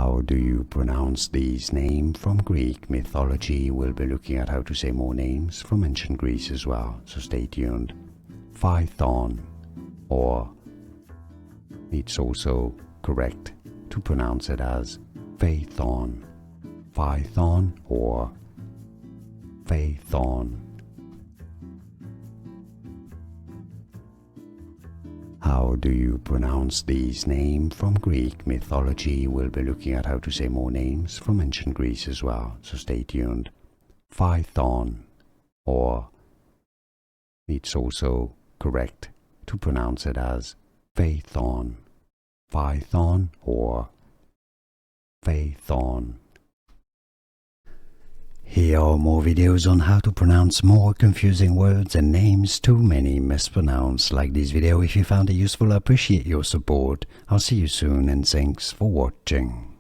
How do you pronounce these names from Greek mythology? We'll be looking at how to say more names from ancient Greece as well, so stay tuned. Phaeton, or it's also correct to pronounce it as Phaeton. Phaeton or Phaeton. How do you pronounce these names from Greek mythology? We'll be looking at how to say more names from ancient Greece as well, so stay tuned. Phaeton, or it's also correct to pronounce it as Phaeton. Phaeton or Phaeton. Here are more videos on how to pronounce more confusing words and names too many mispronounced. Like this video if you found it useful. I appreciate your support. I'll see you soon and thanks for watching.